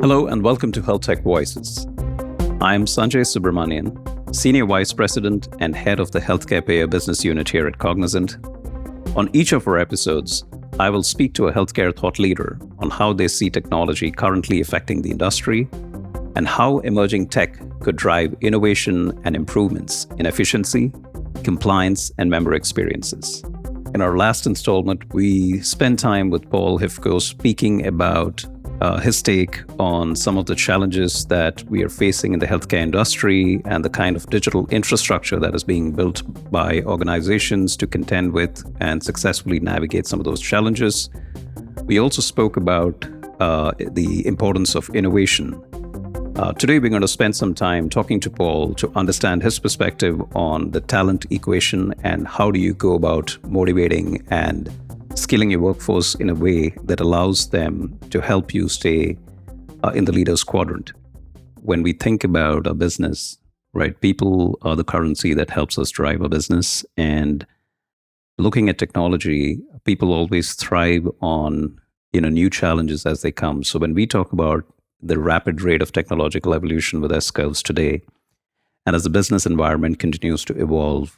Hello and welcome to HealthTech Voices. I'm Sanjay Subramanian, Senior Vice President and Head of the Healthcare Payer Business Unit here at Cognizant. On each of our episodes, I will speak to a healthcare thought leader on how they see technology currently affecting the industry and how emerging tech could drive innovation and improvements in efficiency, compliance, and member experiences. In our last installment, we spent time with Paul Hlivko speaking about his take on some of the challenges that we are facing in the healthcare industry and the kind of digital infrastructure that is being built by organizations to contend with and successfully navigate some of those challenges. We also spoke about the importance of innovation. Today, we're going to spend some time talking to Paul to understand his perspective on the talent equation and how do you go about motivating and skilling your workforce in a way that allows them to help you stay in the leader's quadrant. When we think about a business, right, people are the currency that helps us drive a business. And looking at technology, people always thrive on new challenges as they come. So when we talk about the rapid rate of technological evolution with S-curves today, and as the business environment continues to evolve,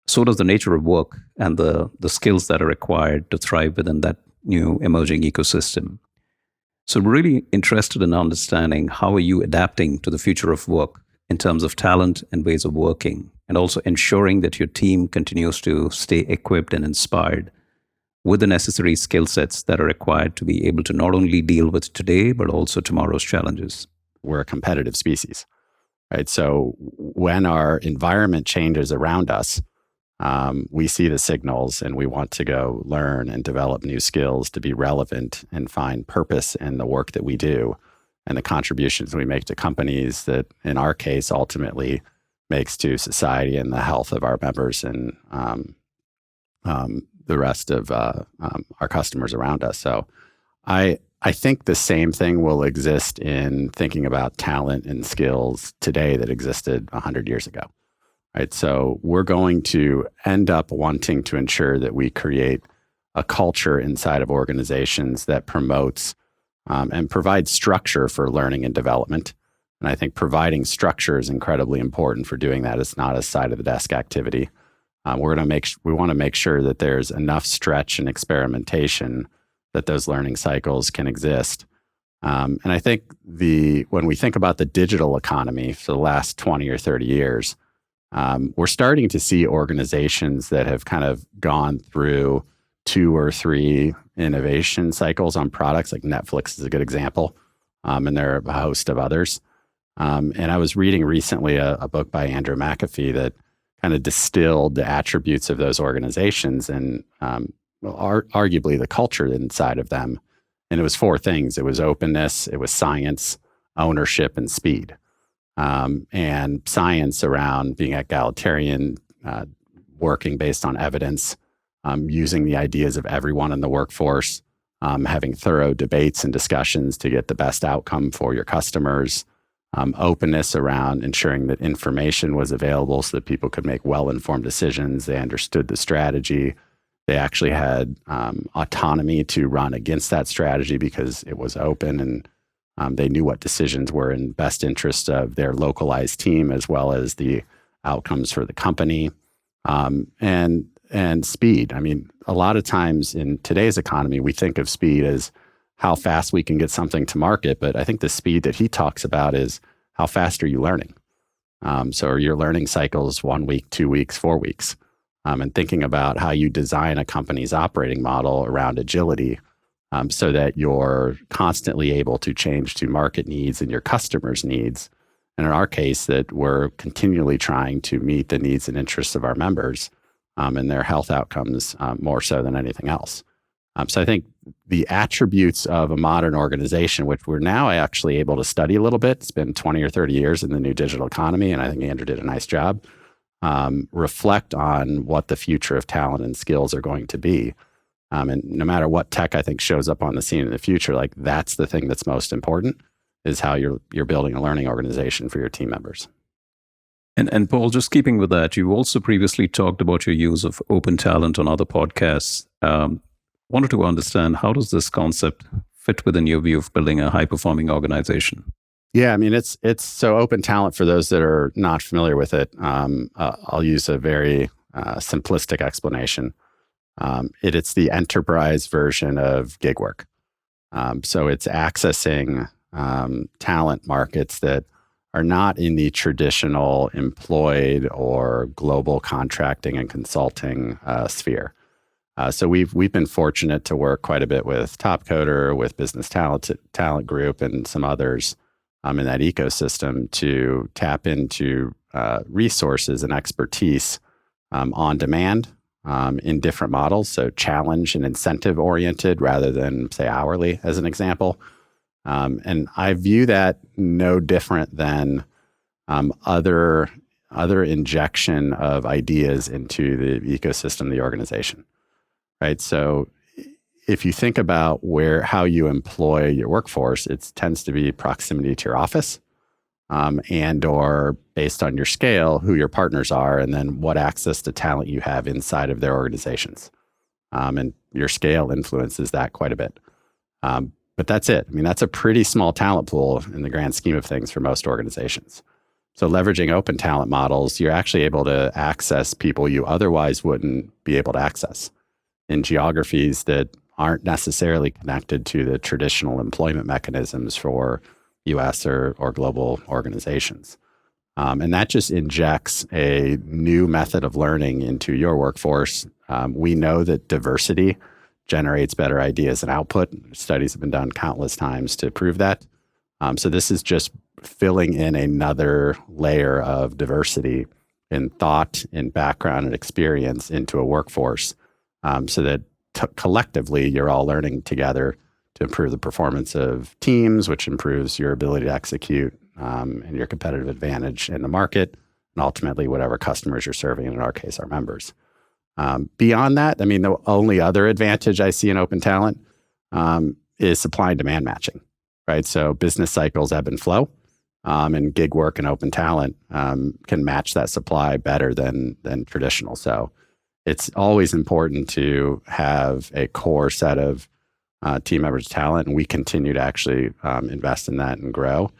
so does the nature of work and the skills that are required to thrive within that new emerging ecosystem. So we're really interested in understanding how are you adapting to the future of work in terms of talent and ways of working, and also ensuring that your team continues to stay equipped and inspired with the necessary skill sets that are required to be able to not only deal with today, but also tomorrow's challenges. We're a competitive species, right? So when our environment changes around us, we see the signals and we want to go learn and develop new skills to be relevant and find purpose in the work that we do and the contributions we make to companies that, in our case, ultimately makes to society and the health of our members and the rest of our customers around us. So I think the same thing will exist in thinking about talent and skills today that existed 100 years ago. Right. So we're going to end up wanting to ensure that we create a culture inside of organizations that promotes and provides structure for learning and development. And I think providing structure is incredibly important for doing that. It's not a side of the desk activity. We want to make sure that there's enough stretch and experimentation that those learning cycles can exist. And I think when we think about the digital economy for the last 20 or 30 years, we're starting to see organizations that have kind of gone through 2 or 3 innovation cycles on products, like Netflix is a good example, and there are a host of others. And I was reading recently a book by Andrew McAfee that kind of distilled the attributes of those organizations and arguably the culture inside of them. And it was 4 things. It was openness, it was science, ownership, and speed. And science around being egalitarian, working based on evidence, using the ideas of everyone in the workforce, having thorough debates and discussions to get the best outcome for your customers, openness around ensuring that information was available so that people could make well-informed decisions. They understood the strategy. They actually had autonomy to run against that strategy because it was open and they knew what decisions were in best interest of their localized team as well as the outcomes for the company. And speed. I mean, a lot of times in today's economy, we think of speed as how fast we can get something to market. But I think the speed that he talks about is how fast are you learning? So are your learning cycles 1 week, 2 weeks, 4 weeks? And thinking about how you design a company's operating model around agility so that you're constantly able to change to market needs and your customers' needs. And in our case, that we're continually trying to meet the needs and interests of our members and their health outcomes more so than anything else. So I think the attributes of a modern organization, which we're now actually able to study a little bit, it's been 20 or 30 years in the new digital economy, and I think Andrew did a nice job, reflect on what the future of talent and skills are going to be. And no matter what tech I think shows up on the scene in the future, like that's the thing that's most important, is how you're building a learning organization for your team members. And Paul, just keeping with that, you also previously talked about your use of open talent on other podcasts. Wanted to understand, how does this concept fit within your view of building a high-performing organization? Yeah, I mean, it's so open talent, for those that are not familiar with it, I'll use a very simplistic explanation. It's the enterprise version of gig work. So it's accessing talent markets that are not in the traditional employed or global contracting and consulting sphere. So we've been fortunate to work quite a bit with Topcoder, with Business Talent Group, and some others in that ecosystem to tap into resources and expertise on demand in different models. So challenge and incentive oriented rather than, say, hourly, as an example. And I view that no different than other injection of ideas into the ecosystem of the organization, right? So if you think about how you employ your workforce, it tends to be proximity to your office, and or based on your scale, who your partners are, and then what access to talent you have inside of their organizations. And your scale influences that quite a bit. But that's it. I mean, that's a pretty small talent pool in the grand scheme of things for most organizations. So leveraging open talent models, you're actually able to access people you otherwise wouldn't be able to access in geographies that aren't necessarily connected to the traditional employment mechanisms for US or global organizations. And that just injects a new method of learning into your workforce. We know that diversity generates better ideas and output. Studies have been done countless times to prove that. So this is just filling in another layer of diversity in thought, in background, and experience into a workforce, so that collectively you're all learning together to improve the performance of teams, which improves your ability to execute and your competitive advantage in the market, and ultimately whatever customers you're serving, in our case, our members. Beyond that, I mean, the only other advantage I see in open talent is supply and demand matching, right? So business cycles ebb and flow, and gig work and open talent can match that supply better than traditional. So it's always important to have a core set of team members' talent, and we continue to actually invest in that and grow.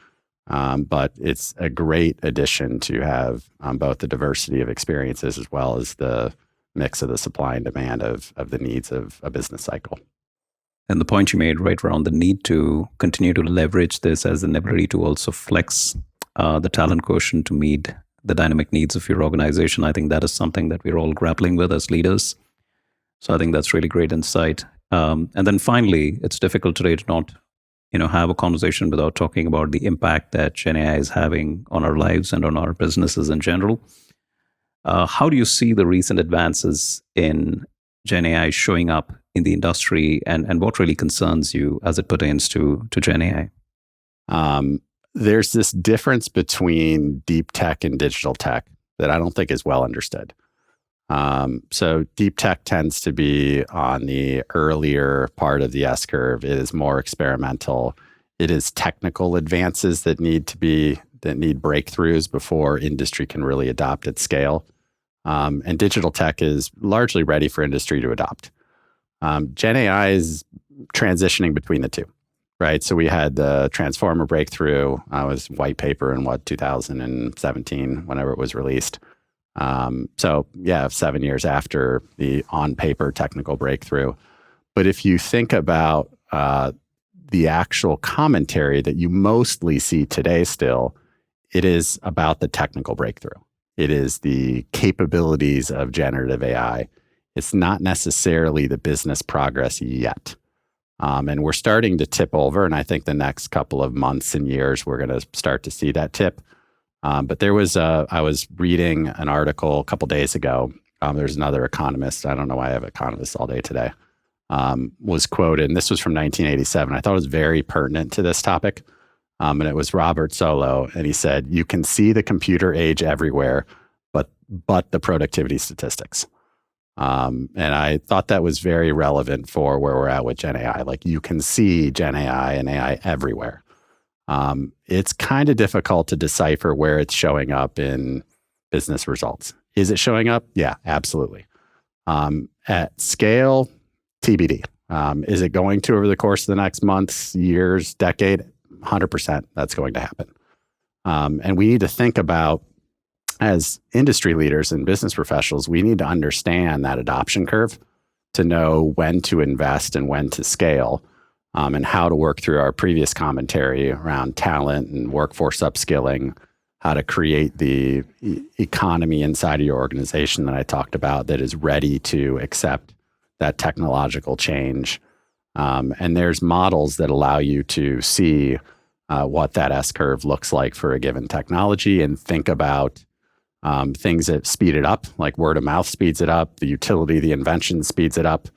But it's a great addition to have both the diversity of experiences as well as the mix of the supply and demand of the needs of a business cycle. And the point you made right around the need to continue to leverage this as an ability to also flex the talent quotient to meet the dynamic needs of your organization. I think that is something that we're all grappling with as leaders. So I think that's really great insight. And then finally, it's difficult today to not, have a conversation without talking about the impact that Gen AI is having on our lives and on our businesses in general. How do you see the recent advances in Gen AI showing up in the industry, and what really concerns you as it pertains to Gen AI? There's this difference between deep tech and digital tech that I don't think is well understood. So deep tech tends to be on the earlier part of the S curve. It is more experimental. It is technical advances that need breakthroughs before industry can really adopt at scale. And digital tech is largely ready for industry to adopt. Gen AI is transitioning between the two, right? So we had the transformer breakthrough. It was white paper in 2017, whenever it was released. So yeah, 7 years after the on-paper technical breakthrough. But if you think about the actual commentary that you mostly see today still, it is about the technical breakthrough. It is the capabilities of generative AI. It's not necessarily the business progress yet. And we're starting to tip over, and I think the next couple of months and years, we're going to start to see that tip. But I was reading an article a couple days ago. There's another economist. I don't know why I have economists all day today. Was quoted, and this was from 1987. I thought it was very pertinent to this topic. And it was Robert Solow, and he said, "You can see the computer age everywhere, but the productivity statistics." And I thought that was very relevant for where we're at with Gen AI. Like, you can see Gen AI and AI everywhere. It's kind of difficult to decipher where it's showing up in business results. Is it showing up? Yeah, absolutely. At scale, TBD. Is it going to over the course of the next months, years, decade? 100% that's going to happen. And we need to think about, as industry leaders and business professionals, we need to understand that adoption curve to know when to invest and when to scale, and how to work through our previous commentary around talent and workforce upskilling, how to create the economy inside of your organization that I talked about that is ready to accept that technological change. And there's models that allow you to see what that S-curve looks like for a given technology and think about things that speed it up, like word of mouth speeds it up, the utility, the invention speeds it up.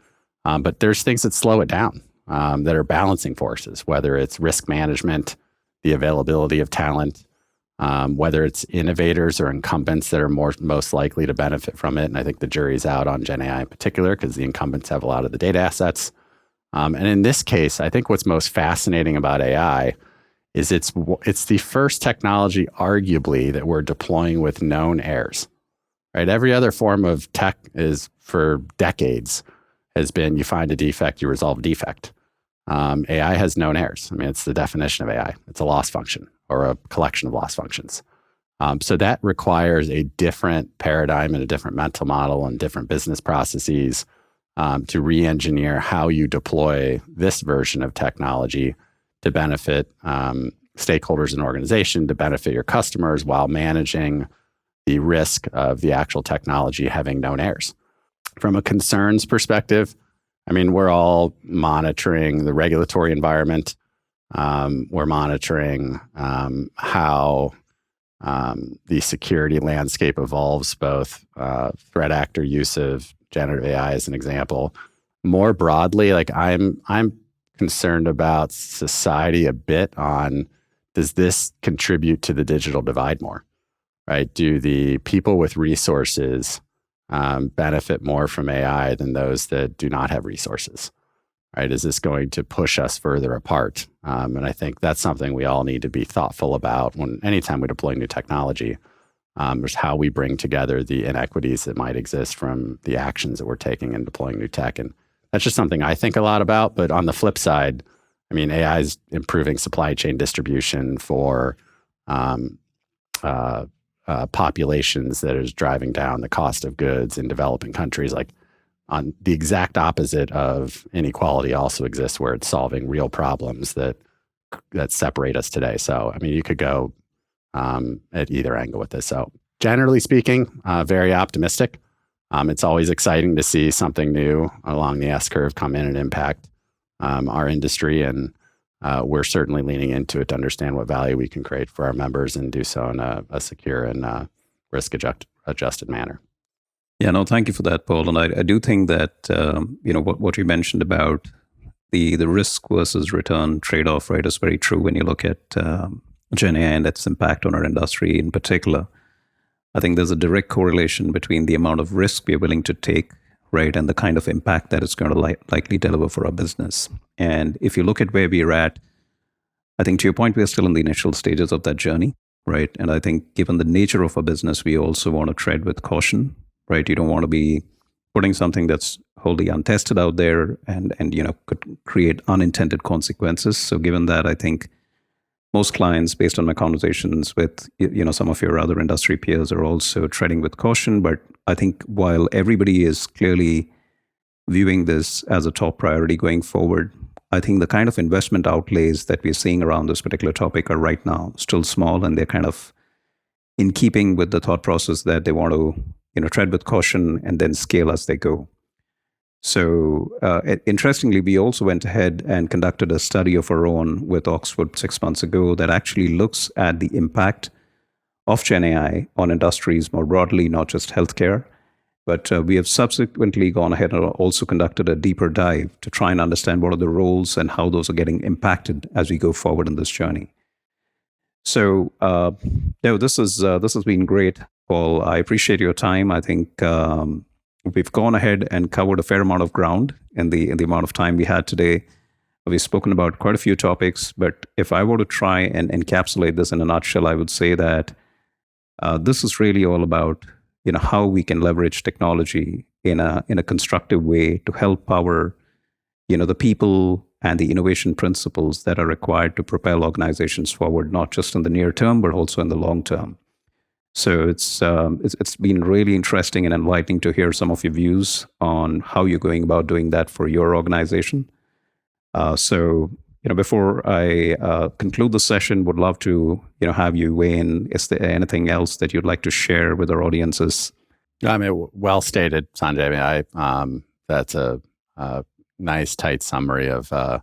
But there's things that slow it down, that are balancing forces, whether it's risk management, the availability of talent, whether it's innovators or incumbents that are most likely to benefit from it. And I think the jury's out on Gen AI in particular because the incumbents have a lot of the data assets. And in this case, I think what's most fascinating about AI is it's the first technology, arguably, that we're deploying with known errors, right? Every other form of tech is, for decades, has been you find a defect, you resolve a defect. AI has known errors. I mean, it's the definition of AI. It's a loss function or a collection of loss functions. So that requires a different paradigm and a different mental model and different business processes to re-engineer how you deploy this version of technology to benefit stakeholders in an organization, to benefit your customers while managing the risk of the actual technology having known errors. From a concerns perspective, I mean, we're all monitoring the regulatory environment. We're monitoring how the security landscape evolves, both threat actor use of generative AI as an example. More broadly, like I'm concerned about society a bit on, does this contribute to the digital divide more, right? Do the people with resources benefit more from AI than those that do not have resources, right? Is this going to push us further apart? And I think that's something we all need to be thoughtful about anytime we deploy new technology. Is how we bring together the inequities that might exist from the actions that we're taking in deploying new tech. And that's just something I think a lot about. But on the flip side, I mean, AI is improving supply chain distribution for populations that is driving down the cost of goods in developing countries. Like, on the exact opposite of inequality also exists, where it's solving real problems that separate us today. So, I mean, you could go at either angle with this. So generally speaking, very optimistic. It's always exciting to see something new along the S-curve come in and impact our industry. And we're certainly leaning into it to understand what value we can create for our members and do so in a secure and risk-adjusted manner. Yeah, no, thank you for that, Paul. And I do think that, what you mentioned about the risk versus return trade-off, right, is very true when you look at Gen AI and its impact on our industry in particular. I think there's a direct correlation between the amount of risk we're willing to take, right, and the kind of impact that it's going to likely deliver for our business. And if you look at where we're at, I think to your point, we're still in the initial stages of that journey, right? And I think given the nature of our business, we also want to tread with caution, right? You don't want to be putting something that's wholly untested out there and could create unintended consequences. So given that, I think most clients, based on my conversations with some of your other industry peers, are also treading with caution. But I think while everybody is clearly viewing this as a top priority going forward, I think the kind of investment outlays that we're seeing around this particular topic are right now still small, and they're kind of in keeping with the thought process that they want to tread with caution and then scale as they go. So interestingly, we also went ahead and conducted a study of our own with Oxford 6 months ago that actually looks at the impact of Gen AI on industries more broadly, not just healthcare. But we have subsequently gone ahead and also conducted a deeper dive to try and understand what are the roles and how those are getting impacted as we go forward in this journey. So this has been great, Paul. I appreciate your time. I think we've gone ahead and covered a fair amount of ground in the amount of time we had today. We've spoken about quite a few topics, but if I were to try and encapsulate this in a nutshell, I would say that this is really all about how we can leverage technology in a constructive way to help power the people and the innovation principles that are required to propel organizations forward, not just in the near term, but also in the long term. So it's been really interesting and enlightening to hear some of your views on how you're going about doing that for your organization. So before I conclude the session, would love to have you weigh in. Is there anything else that you'd like to share with our audiences? I mean, well stated, Sanjay. I mean, that's a nice, tight summary of the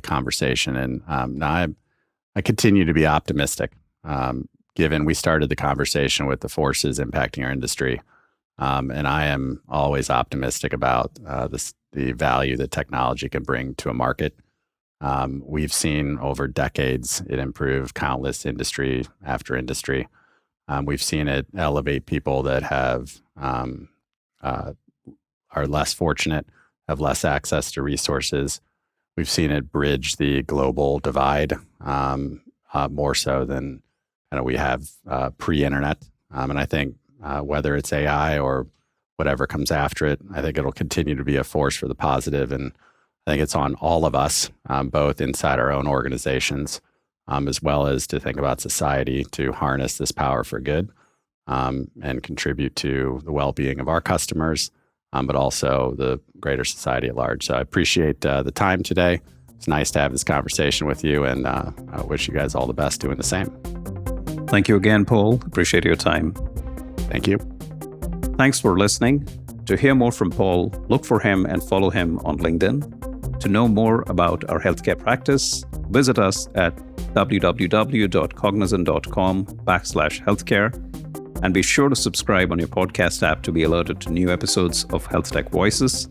conversation. And now I continue to be optimistic, given we started the conversation with the forces impacting our industry. And I am always optimistic about the value that technology can bring to a market. We've seen over decades it improve countless industry after industry. We've seen it elevate people that are less fortunate, have less access to resources. We've seen it bridge the global divide more so than we have pre-internet. And I think whether it's AI or whatever comes after it, I think it'll continue to be a force for the positive. And I think it's on all of us, both inside our own organizations, as well as to think about society to harness this power for good and contribute to the well-being of our customers, but also the greater society at large. So I appreciate the time today. It's nice to have this conversation with you, and I wish you guys all the best doing the same. Thank you again, Paul. Appreciate your time. Thank you. Thanks for listening. To hear more from Paul, look for him and follow him on LinkedIn. To know more about our healthcare practice, visit us at www.cognizant.com/healthcare, and be sure to subscribe on your podcast app to be alerted to new episodes of HealthTech Voices.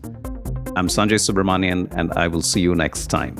I'm Sanjay Subramanian, and I will see you next time.